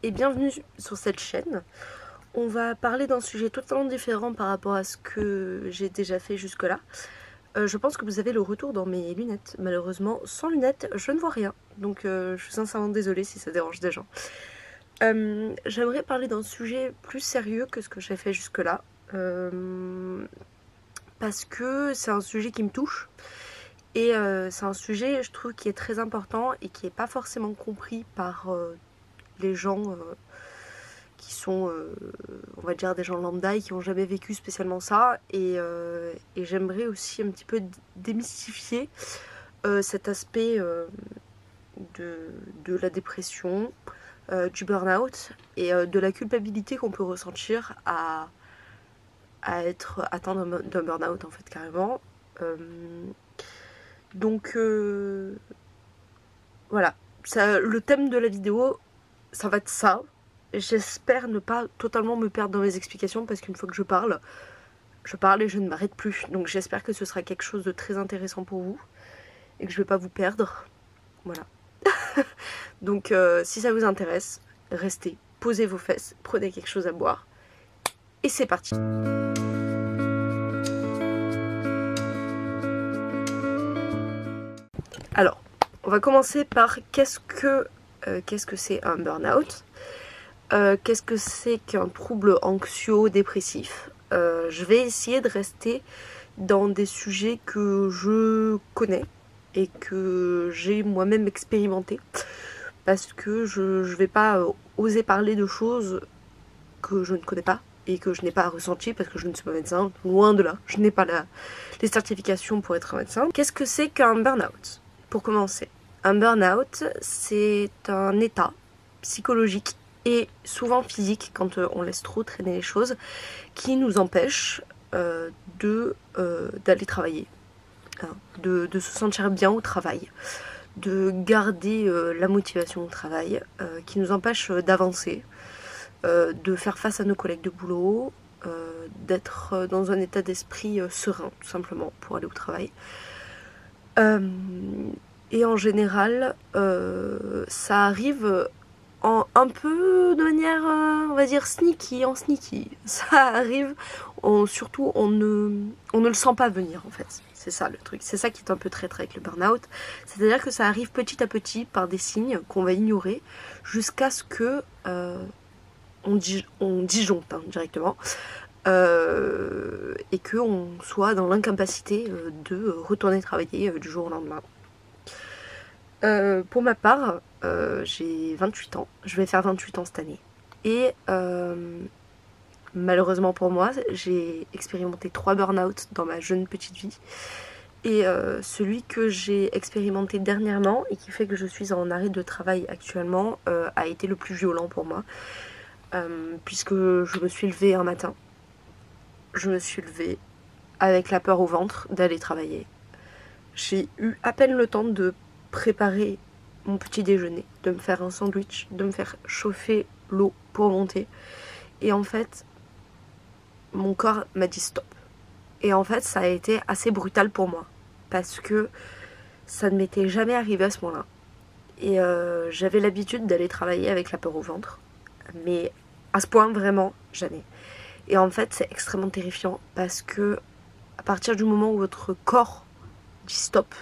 et bienvenue sur cette chaîne. On va parler d'un sujet totalement différent par rapport à ce que j'ai déjà fait jusque-là. Je pense que vous avez le retour dans mes lunettes. Malheureusement, sans lunettes, je ne vois rien. Donc je suis sincèrement désolée si ça dérange des gens. J'aimerais parler d'un sujet plus sérieux que ce que j'ai fait jusque-là. Parce que c'est un sujet qui me touche. Et c'est un sujet, je trouve, qui est très important et qui n'est pas forcément compris par les gens qui sont, on va dire, des gens lambda et qui n'ont jamais vécu spécialement ça. Et j'aimerais aussi un petit peu démystifier cet aspect de la dépression, du burn-out et de la culpabilité qu'on peut ressentir à être atteint d'un burn-out, en fait, carrément. Donc voilà, le thème de la vidéo, ça va être ça. J'espère ne pas totalement me perdre dans mes explications parce qu'une fois que je parle et je ne m'arrête plus. Donc j'espère que ce sera quelque chose de très intéressant pour vous et que je ne vais pas vous perdre. Voilà. Donc si ça vous intéresse, restez, posez vos fesses, prenez quelque chose à boire et c'est parti. Alors, on va commencer par qu'est-ce que c'est un burn-out, qu'est-ce que c'est qu'un trouble anxio-dépressif. Je vais essayer de rester dans des sujets que je connais et que j'ai moi-même expérimenté, parce que je ne vais pas oser parler de choses que je ne connais pas et que je n'ai pas ressenti parce que je ne suis pas médecin, loin de là, je n'ai pas les certifications pour être un médecin. Qu'est-ce que c'est qu'un burn-out ? Pour commencer, un burn-out, c'est un état psychologique et souvent physique, quand on laisse trop traîner les choses, qui nous empêche d'aller travailler, hein, de se sentir bien au travail, de garder la motivation au travail, qui nous empêche d'avancer, de faire face à nos collègues de boulot, d'être dans un état d'esprit serein, tout simplement, pour aller au travail. Et en général, ça arrive un peu de manière, on va dire, sneaky. Ça arrive, surtout, on ne le sent pas venir, en fait. C'est ça le truc. C'est ça qui est un peu traître avec le burn-out. C'est-à-dire que ça arrive petit à petit par des signes qu'on va ignorer jusqu'à ce que on disjoncte directement. Et qu'on soit dans l'incapacité de retourner travailler du jour au lendemain. Pour ma part, j'ai 28 ans, je vais faire 28 ans cette année. Et malheureusement pour moi, j'ai expérimenté 3 burn-out dans ma jeune petite vie. Et celui que j'ai expérimenté dernièrement et qui fait que je suis en arrêt de travail actuellement a été le plus violent pour moi. Puisque je me suis levée un matin. Je me suis levée avec la peur au ventre d'aller travailler. J'ai eu à peine le temps de préparer mon petit déjeuner, de me faire un sandwich, de me faire chauffer l'eau pour monter. Et en fait, mon corps m'a dit stop. Et en fait, ça a été assez brutal pour moi. Parce que ça ne m'était jamais arrivé à ce moment-là. Et j'avais l'habitude d'aller travailler avec la peur au ventre. Mais à ce point, vraiment, jamais. Et en fait, c'est extrêmement terrifiant parce que à partir du moment où votre corps dit stop,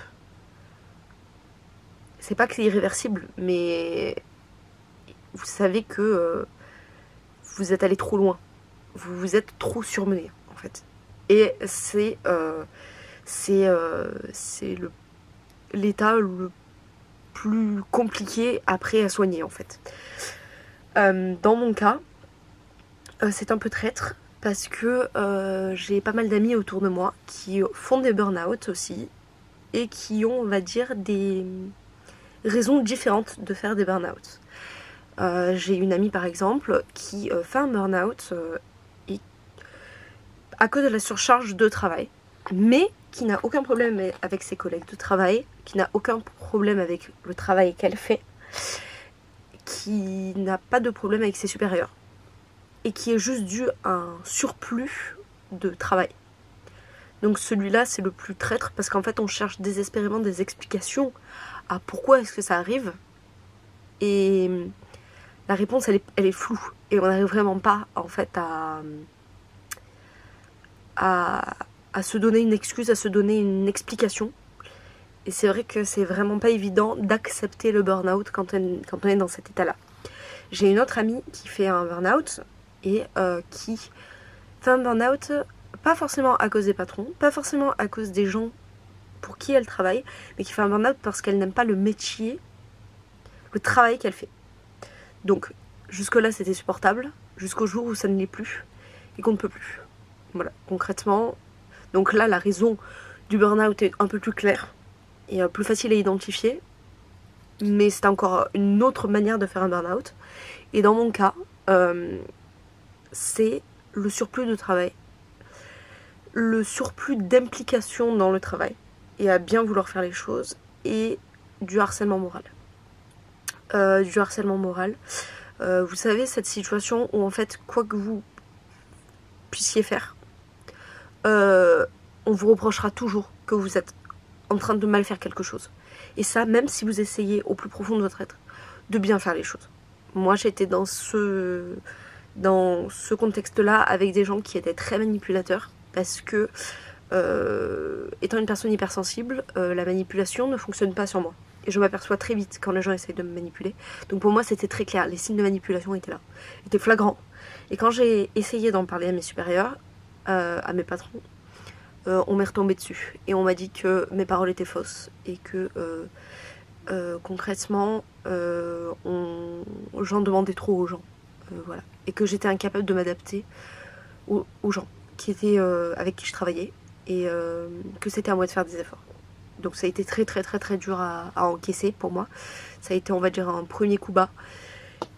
c'est pas que c'est irréversible, mais vous savez que vous êtes allé trop loin. Vous vous êtes trop surmené, en fait. Et c'est l'état le plus compliqué après à soigner, en fait. Dans mon cas, c'est un peu traître parce que j'ai pas mal d'amis autour de moi qui font des burn-out aussi et qui ont, on va dire, des raisons différentes de faire des burn-out. J'ai une amie par exemple qui fait un burn-out à cause de la surcharge de travail, mais qui n'a aucun problème avec ses collègues de travail, qui n'a aucun problème avec le travail qu'elle fait, qui n'a pas de problème avec ses supérieurs. Et qui est juste dû à un surplus de travail. Donc celui-là, c'est le plus traître parce qu'en fait, on cherche désespérément des explications à pourquoi est-ce que ça arrive. Et la réponse elle est floue et on n'arrive vraiment pas en fait à se donner une excuse, à se donner une explication. Et c'est vrai que c'est vraiment pas évident d'accepter le burn-out quand on est dans cet état-là. J'ai une autre amie qui fait un burn-out et qui fait un burn-out pas forcément à cause des patrons, pas forcément à cause des gens pour qui elle travaille, mais qui fait un burn-out parce qu'elle n'aime pas le métier, le travail qu'elle fait. Donc jusque-là c'était supportable, jusqu'au jour où ça ne l'est plus et qu'on ne peut plus. Voilà, concrètement. Donc là la raison du burn-out est un peu plus claire et plus facile à identifier, mais c'est encore une autre manière de faire un burn-out. Et dans mon cas, c'est le surplus de travail, le surplus d'implication dans le travail et à bien vouloir faire les choses, et du harcèlement moral. Vous savez, cette situation où en fait, quoi que vous puissiez faire, on vous reprochera toujours que vous êtes en train de mal faire quelque chose. Et ça, même si vous essayez au plus profond de votre être de bien faire les choses. Moi, j'étais dans ce contexte-là avec des gens qui étaient très manipulateurs parce que, étant une personne hypersensible, la manipulation ne fonctionne pas sur moi. Et je m'aperçois très vite quand les gens essayent de me manipuler. Donc pour moi, c'était très clair. Les signes de manipulation étaient là, étaient flagrants. Et quand j'ai essayé d'en parler à mes supérieurs, à mes patrons, on m'est retombé dessus. Et on m'a dit que mes paroles étaient fausses. Et que concrètement, j'en demandais trop aux gens. Voilà. Et que j'étais incapable de m'adapter aux gens qui étaient, avec qui je travaillais. Et que c'était à moi de faire des efforts. Donc ça a été très dur à encaisser pour moi. Ça a été, on va dire, un premier coup bas.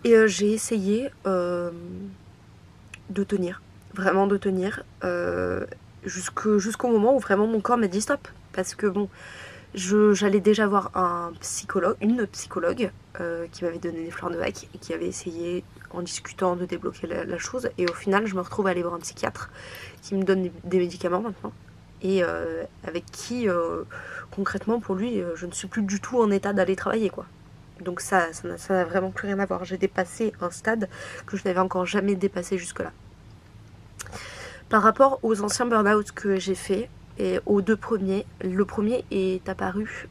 Et j'ai essayé de tenir. Vraiment de tenir. Jusqu'au moment où vraiment mon corps m'a dit stop. Parce que bon, j'allais déjà voir une psychologue qui m'avait donné des fleurs de bac et qui avait essayé en discutant de débloquer la chose. Et au final, je me retrouve à aller voir un psychiatre qui me donne des médicaments maintenant. Et avec qui, concrètement, pour lui, je ne suis plus du tout en état d'aller travailler, quoi. Donc ça n'a vraiment plus rien à voir. J'ai dépassé un stade que je n'avais encore jamais dépassé jusque-là. Par rapport aux anciens burn-out que j'ai fait, et aux deux premiers, le premier est apparu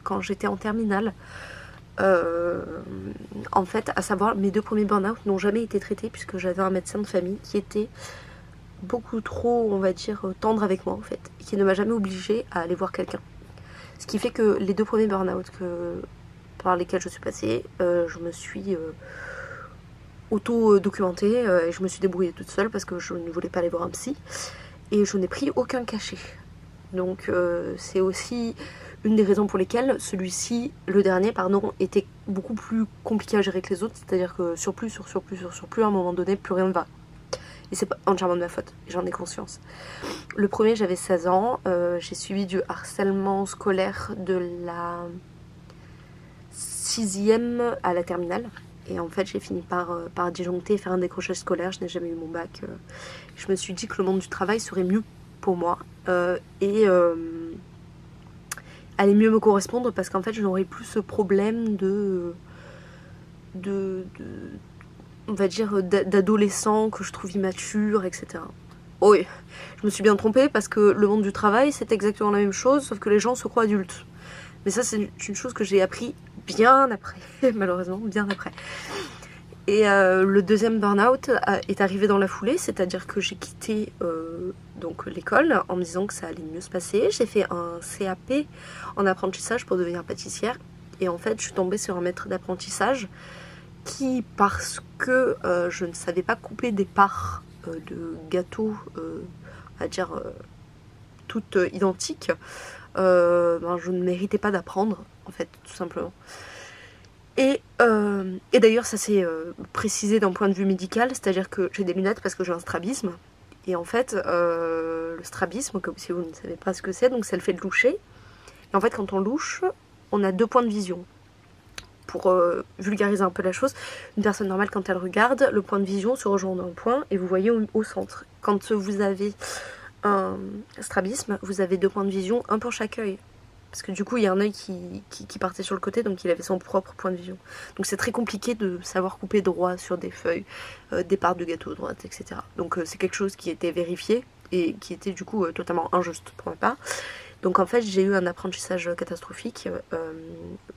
quand j'étais en terminale. En fait, à savoir, mes deux premiers burn-out n'ont jamais été traités puisque j'avais un médecin de famille qui était beaucoup trop, on va dire, tendre avec moi en fait, et qui ne m'a jamais obligée à aller voir quelqu'un. Ce qui fait que les deux premiers burn-out par lesquels je suis passée, je me suis auto-documentée et je me suis débrouillée toute seule parce que je ne voulais pas aller voir un psy et je n'ai pris aucun cachet. Donc c'est aussi une des raisons pour lesquelles celui-ci, le dernier, pardon, était beaucoup plus compliqué à gérer que les autres, c'est-à-dire que surplus, à un moment donné, plus rien ne va. Et c'est pas entièrement de ma faute, j'en ai conscience. Le premier, j'avais 16 ans, j'ai subi du harcèlement scolaire de la 6e à la terminale. Et en fait, j'ai fini par disjoncter et faire un décrochage scolaire, je n'ai jamais eu mon bac. Je me suis dit que le monde du travail serait mieux pour moi et allait mieux me correspondre parce qu'en fait, je n'aurais plus ce problème on va dire, d'adolescent que je trouve immature, etc. Oui, je me suis bien trompée parce que le monde du travail, c'est exactement la même chose, sauf que les gens se croient adultes. Mais ça, c'est une chose que j'ai appris bien après, malheureusement, bien après. Et le deuxième burn-out est arrivé dans la foulée, c'est-à-dire que j'ai quitté donc l'école en me disant que ça allait mieux se passer. J'ai fait un CAP en apprentissage pour devenir pâtissière. Et en fait, je suis tombée sur un maître d'apprentissage qui, parce que je ne savais pas couper des parts de gâteaux, à dire toutes identiques, je ne méritais pas d'apprendre, en fait, tout simplement. Et d'ailleurs, ça s'est précisé d'un point de vue médical, c'est-à-dire que j'ai des lunettes parce que j'ai un strabisme. Et en fait, le strabisme, comme si vous ne savez pas ce que c'est, donc c'est le fait de loucher. Et en fait, quand on louche, on a deux points de vision. Pour vulgariser un peu la chose, une personne normale, quand elle regarde, le point de vision se rejoint d'un point et vous voyez au centre. Quand vous avez un strabisme, vous avez deux points de vision, un pour chaque œil. Parce que du coup il y a un œil qui partait sur le côté, donc il avait son propre point de vision. Donc c'est très compliqué de savoir couper droit sur des feuilles, des parts de gâteau droite, etc. Donc c'est quelque chose qui était vérifié et qui était du coup totalement injuste pour ma part. Donc en fait j'ai eu un apprentissage catastrophique.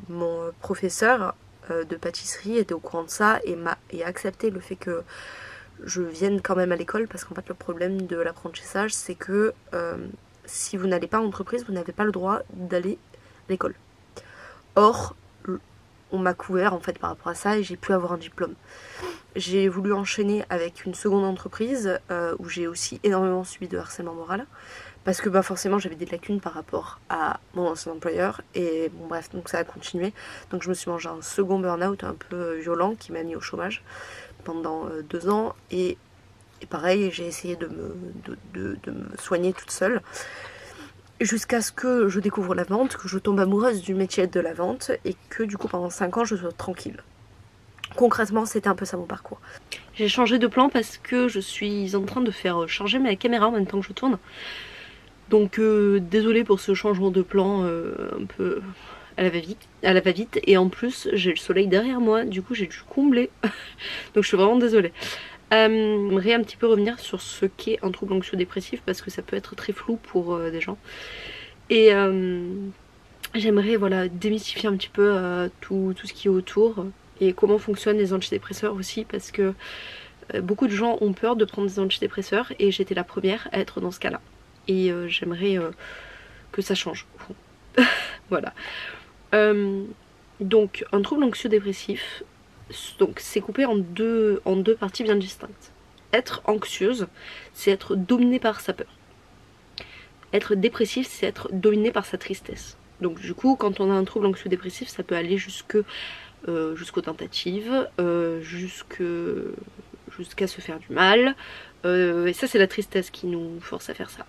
Mon professeur de pâtisserie était au courant de ça et a accepté le fait que je vienne quand même à l'école, parce qu'en fait le problème de l'apprentissage c'est que si vous n'allez pas en entreprise, vous n'avez pas le droit d'aller à l'école. Or, on m'a couvert en fait par rapport à ça et j'ai pu avoir un diplôme. J'ai voulu enchaîner avec une seconde entreprise où j'ai aussi énormément subi de harcèlement moral. Parce que forcément j'avais des lacunes par rapport à mon ancien employeur. Et bon bref, donc ça a continué. Donc je me suis mangé un second burn-out un peu violent qui m'a mis au chômage pendant 2 ans. Et pareil, j'ai essayé de me soigner toute seule. Jusqu'à ce que je découvre la vente, que je tombe amoureuse du métier de la vente. Et que du coup pendant 5 ans je sois tranquille. Concrètement c'était un peu ça mon parcours. J'ai changé de plan parce que je suis en train de faire charger ma caméra en même temps que je tourne. Donc désolée pour ce changement de plan un peu à la va-vite. Et en plus j'ai le soleil derrière moi, du coup j'ai dû combler. Donc je suis vraiment désolée. J'aimerais un petit peu revenir sur ce qu'est un trouble anxio-dépressif parce que ça peut être très flou pour des gens. Et j'aimerais voilà, démystifier un petit peu tout ce qui est autour et comment fonctionnent les antidépresseurs aussi, parce que beaucoup de gens ont peur de prendre des antidépresseurs et j'étais la première à être dans ce cas-là. Et j'aimerais que ça change. Voilà. Donc un trouble anxio-dépressif, donc c'est coupé en deux parties bien distinctes. Être anxieuse, c'est être dominé par sa peur. Être dépressif, c'est être dominé par sa tristesse. Donc du coup, quand on a un trouble anxio-dépressif, ça peut aller jusqu'aux tentatives, jusqu'à se faire du mal. Et ça, c'est la tristesse qui nous force à faire ça.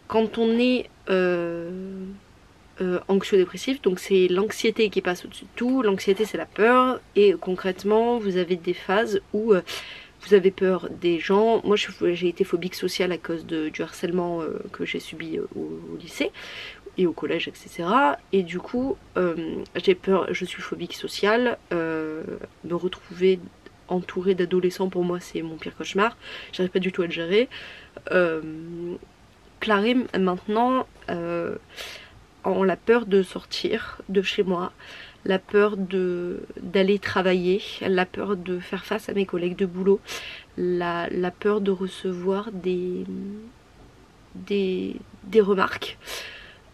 Quand on est anxio-dépressif, donc c'est l'anxiété qui passe au-dessus de tout. L'anxiété, c'est la peur. Et concrètement, vous avez des phases où vous avez peur des gens. Moi, j'ai été phobique sociale à cause du harcèlement que j'ai subi au lycée et au collège, etc. Et du coup, j'ai peur, je suis phobique sociale. Me retrouver entourée d'adolescents, pour moi, c'est mon pire cauchemar. J'arrive pas du tout à le gérer. Clarée, maintenant, ont la peur de sortir de chez moi, la peur d'aller travailler, la peur de faire face à mes collègues de boulot, la peur de recevoir des remarques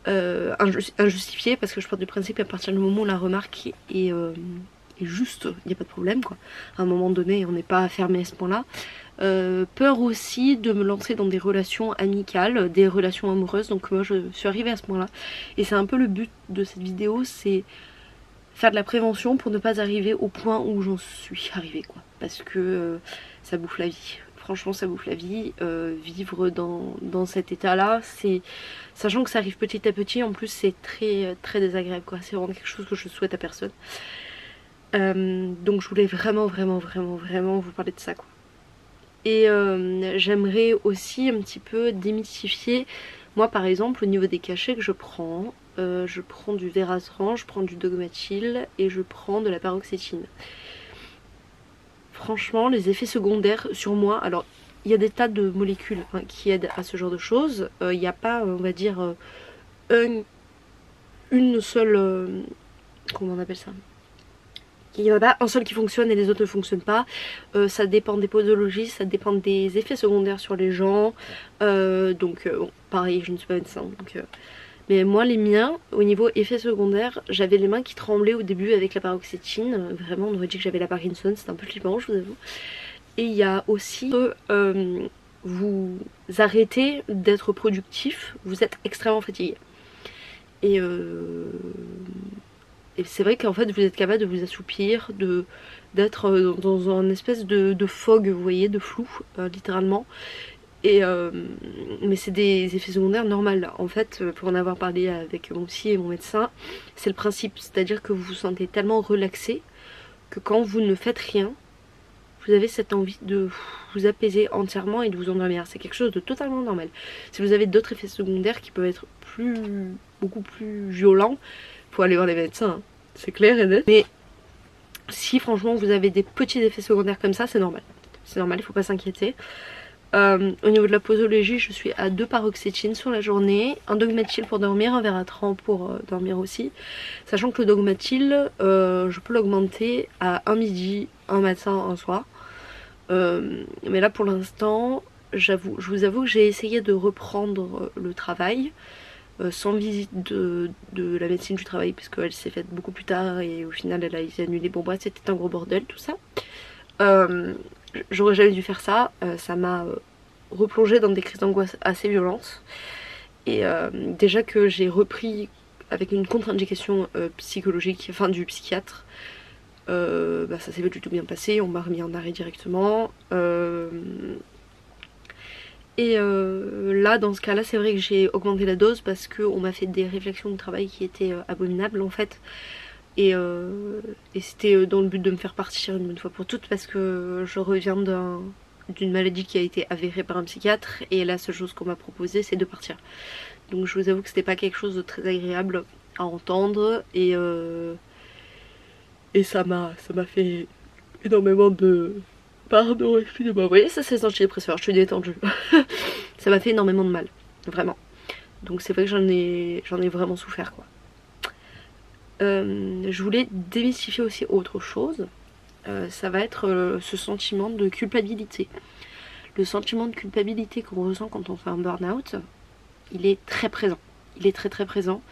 injustifiées, parce que je pars du principe à partir du moment où la remarque est juste, il n'y a pas de problème quoi. À un moment donné, on n'est pas fermé à ce point-là. Peur aussi de me lancer dans des relations amicales, des relations amoureuses. Donc moi je suis arrivée à ce point là et c'est un peu le but de cette vidéo, c'est faire de la prévention pour ne pas arriver au point où j'en suis arrivée quoi, parce que ça bouffe la vie, franchement ça bouffe la vie. Vivre dans cet état là, c'est, sachant que ça arrive petit à petit, en plus c'est très désagréable quoi, c'est vraiment quelque chose que je souhaite à personne. Donc je voulais vraiment vous parler de ça quoi. Et j'aimerais aussi un petit peu démystifier, moi par exemple au niveau des cachets que je prends du Veratran, je prends du Dogmatil et je prends de la paroxétine. Franchement les effets secondaires sur moi, alors il y a des tas de molécules qui aident à ce genre de choses, il n'y a pas on va dire une seule, comment on appelle ça, il n'y en a pas un seul qui fonctionne et les autres ne fonctionnent pas. Ça dépend des posologies, ça dépend des effets secondaires sur les gens. Donc bon, pareil, je ne suis pas médecin. Donc, mais moi les miens, au niveau effets secondaires, j'avais les mains qui tremblaient au début avec la paroxétine. Vraiment on aurait dit que j'avais la Parkinson, c'était un peu flippant je vous avoue. Et il y a aussi vous arrêtez d'être productif, vous êtes extrêmement fatigué. Et c'est vrai qu'en fait vous êtes capable de vous assoupir, d'être dans un espèce de fog, vous voyez, de flou, littéralement. Et mais c'est des effets secondaires normaux. En fait, pour en avoir parlé avec mon psy et mon médecin, c'est le principe. C'est-à-dire que vous vous sentez tellement relaxé que quand vous ne faites rien, vous avez cette envie de vous apaiser entièrement et de vous endormir. C'est quelque chose de totalement normal. Si vous avez d'autres effets secondaires qui peuvent être plus beaucoup plus violent, faut aller voir des médecins, hein. C'est clair et net. Mais si franchement vous avez des petits effets secondaires comme ça, c'est normal. C'est normal, il faut pas s'inquiéter. Au niveau de la posologie, je suis à 2 paroxétine sur la journée, un dogmatil pour dormir, un Veratran pour dormir aussi. Sachant que le dogmatil, je peux l'augmenter à un midi, un matin, un soir. Mais là pour l'instant, je vous avoue que j'ai essayé de reprendre le travail sans visite de la médecine du travail, puisqu'elle s'est faite beaucoup plus tard et au final elle a été annulée. Bon bref, c'était un gros bordel tout ça. J'aurais jamais dû faire ça, ça m'a replongé dans des crises d'angoisse assez violentes. Et déjà que j'ai repris avec une contre-indication psychologique, enfin du psychiatre, bah, ça s'est pas du tout bien passé, on m'a remis en arrêt directement. Là dans ce cas là c'est vrai que j'ai augmenté la dose parce qu'on m'a fait des réflexions de travail qui étaient abominables en fait. Et c'était dans le but de me faire partir une bonne fois pour toutes, parce que je reviens d'une maladie qui a été avérée par un psychiatre et la seule chose qu'on m'a proposé c'est de partir. Donc je vous avoue que c'était pas quelque chose de très agréable à entendre et ça m'a fait énormément de... Pardon, excusez-moi, vous voyez ça c'est les antidépresseurs, je suis détendue. Ça m'a fait énormément de mal, vraiment. Donc c'est vrai que j'en ai vraiment souffert quoi. Je voulais démystifier aussi autre chose, ça va être ce sentiment de culpabilité. Le sentiment de culpabilité qu'on ressent quand on fait un burn-out, il est très présent. Il est très présent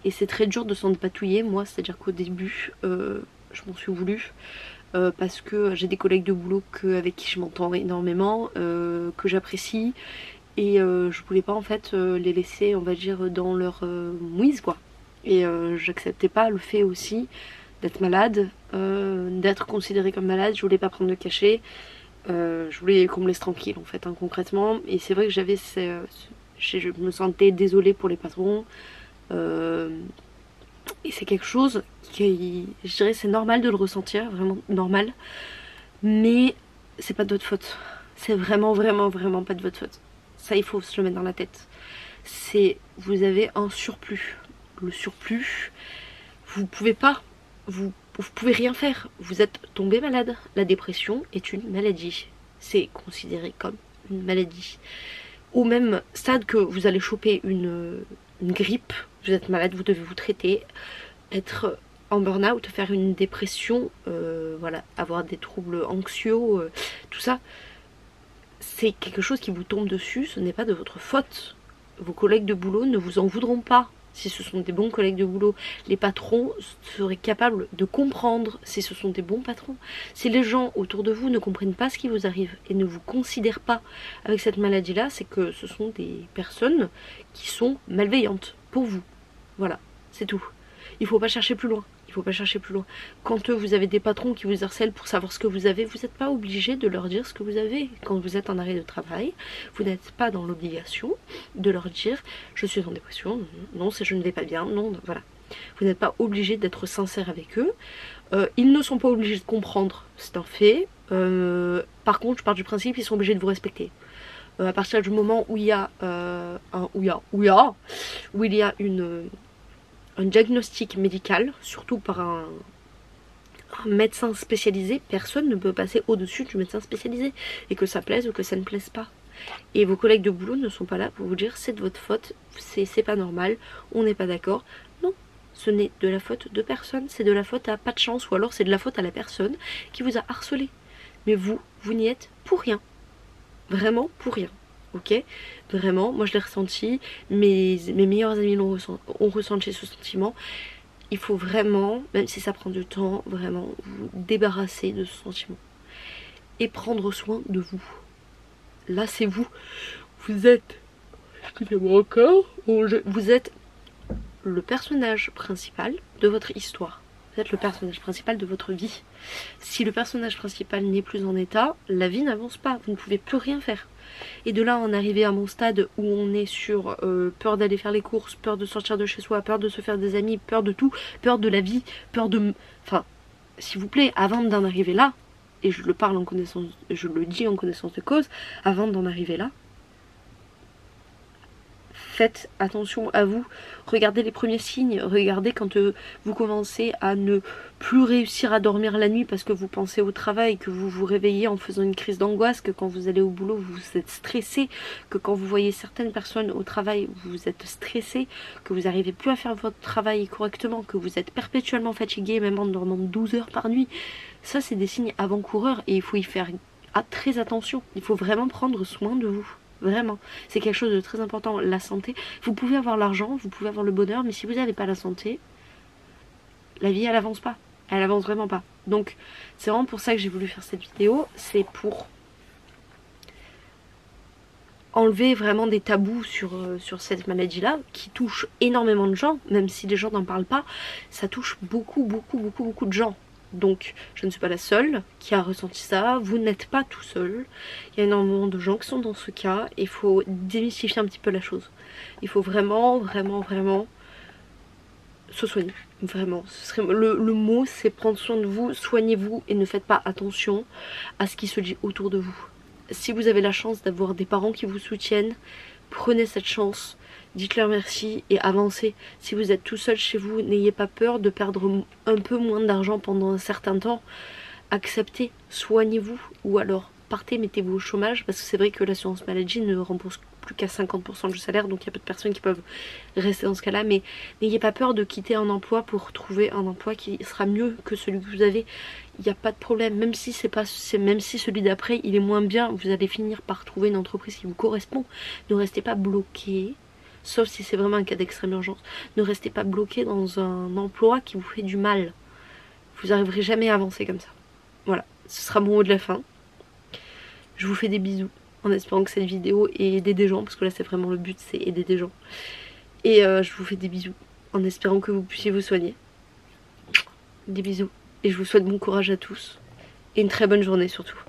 et c'est très dur de s'en dépatouiller. Moi, c'est-à-dire qu'au début, je m'en suis voulu parce que j'ai des collègues de boulot avec qui je m'entends énormément, que j'apprécie et je voulais pas en fait les laisser, on va dire, dans leur mouise quoi. Et j'acceptais pas le fait aussi d'être malade, d'être considérée comme malade. Je voulais pas prendre de cachet, je voulais qu'on me laisse tranquille en fait, hein, concrètement. Et c'est vrai que je me sentais désolée pour les patrons, et c'est quelque chose qui, je dirais, c'est normal de le ressentir, vraiment normal, mais c'est pas de votre faute. C'est vraiment pas de votre faute. Ça, il faut se le mettre dans la tête. Vous avez un surplus. Le surplus, vous pouvez pas, vous pouvez rien faire. Vous êtes tombé malade. La dépression est une maladie. C'est considéré comme une maladie. Au même stade que vous allez choper une grippe, vous êtes malade, vous devez vous traiter, être en burn-out, faire une dépression, voilà, avoir des troubles anxieux, tout ça, c'est quelque chose qui vous tombe dessus, ce n'est pas de votre faute. Vos collègues de boulot ne vous en voudront pas. Si ce sont des bons collègues de boulot, les patrons seraient capables de comprendre si ce sont des bons patrons. Si les gens autour de vous ne comprennent pas ce qui vous arrive et ne vous considèrent pas avec cette maladie-là, c'est que ce sont des personnes qui sont malveillantes pour vous. Voilà, c'est tout. Il ne faut pas chercher plus loin. Il faut pas chercher plus loin. Quand vous avez des patrons qui vous harcèlent pour savoir ce que vous avez, vous n'êtes pas obligé de leur dire ce que vous avez. Quand vous êtes en arrêt de travail, vous n'êtes pas dans l'obligation de leur dire je suis en dépression, non, je ne vais pas bien, non, voilà. Vous n'êtes pas obligé d'être sincère avec eux. Ils ne sont pas obligés de comprendre, c'est un fait. Par contre, je pars du principe qu'ils sont obligés de vous respecter. À partir du moment où il y a un diagnostic médical, surtout par un médecin spécialisé, personne ne peut passer au-dessus du médecin spécialisé, et que ça plaise ou que ça ne plaise pas. Et vos collègues de boulot ne sont pas là pour vous dire c'est de votre faute, c'est pas normal, on n'est pas d'accord. Non, ce n'est de la faute de personne, c'est de la faute à pas de chance, ou alors c'est de la faute à la personne qui vous a harcelé. Mais vous n'y êtes pour rien. Vraiment pour rien. Ok, vraiment, moi je l'ai ressenti, mes meilleurs amis ont ressenti ce sentiment. Il faut vraiment, même si ça prend du temps, vraiment vous débarrasser de ce sentiment et prendre soin de vous. Là c'est vous, vous êtes, excusez-moi encore, vous êtes le personnage principal de votre histoire. Vous êtes le personnage principal de votre vie. Si le personnage principal n'est plus en état, la vie n'avance pas, vous ne pouvez plus rien faire. Et de là en arriver à mon stade où on est sur peur d'aller faire les courses, peur de sortir de chez soi, peur de se faire des amis, peur de tout, peur de la vie, peur de... Enfin, s'il vous plaît, avant d'en arriver là, et je le dis en connaissance de cause, avant d'en arriver là, faites attention à vous, regardez les premiers signes, regardez quand vous commencez à ne plus réussir à dormir la nuit parce que vous pensez au travail, que vous vous réveillez en faisant une crise d'angoisse, que quand vous allez au boulot vous êtes stressé, que quand vous voyez certaines personnes au travail vous êtes stressé, que vous n'arrivez plus à faire votre travail correctement, que vous êtes perpétuellement fatigué même en dormant 12 heures par nuit. Ça c'est des signes avant-coureurs et il faut y faire très attention, il faut vraiment prendre soin de vous. Vraiment, c'est quelque chose de très important, la santé. Vous pouvez avoir l'argent, vous pouvez avoir le bonheur, mais si vous n'avez pas la santé, la vie elle avance pas. Elle avance vraiment pas. Donc c'est vraiment pour ça que j'ai voulu faire cette vidéo. C'est pour enlever vraiment des tabous sur cette maladie-là, qui touche énormément de gens, même si les gens n'en parlent pas, ça touche beaucoup de gens. Donc je ne suis pas la seule qui a ressenti ça, vous n'êtes pas tout seul, il y a énormément de gens qui sont dans ce cas, et il faut démystifier un petit peu la chose. Il faut vraiment se soigner, vraiment. Ce serait, le mot c'est prendre soin de vous, soignez-vous et ne faites pas attention à ce qui se dit autour de vous. Si vous avez la chance d'avoir des parents qui vous soutiennent, prenez cette chance, dites-leur merci et avancez. Si vous êtes tout seul chez vous, n'ayez pas peur de perdre un peu moins d'argent pendant un certain temps. Acceptez, soignez-vous ou alors partez, mettez-vous au chômage parce que c'est vrai que l'assurance maladie ne rembourse plus qu'à 50% du salaire, donc il y a peu de personnes qui peuvent rester dans ce cas-là, mais n'ayez pas peur de quitter un emploi pour trouver un emploi qui sera mieux que celui que vous avez. Il n'y a pas de problème, même si même si celui d'après il est moins bien, vous allez finir par trouver une entreprise qui vous correspond. Ne restez pas bloqué, sauf si c'est vraiment un cas d'extrême urgence. Ne restez pas bloqué dans un emploi qui vous fait du mal. Vous n'arriverez jamais à avancer comme ça. Voilà, ce sera mon mot de la fin. Je vous fais des bisous en espérant que cette vidéo ait aidé des gens, parce que là c'est vraiment le but, c'est aider des gens. Et je vous fais des bisous en espérant que vous puissiez vous soigner. Des bisous. Et je vous souhaite bon courage à tous. Et une très bonne journée surtout.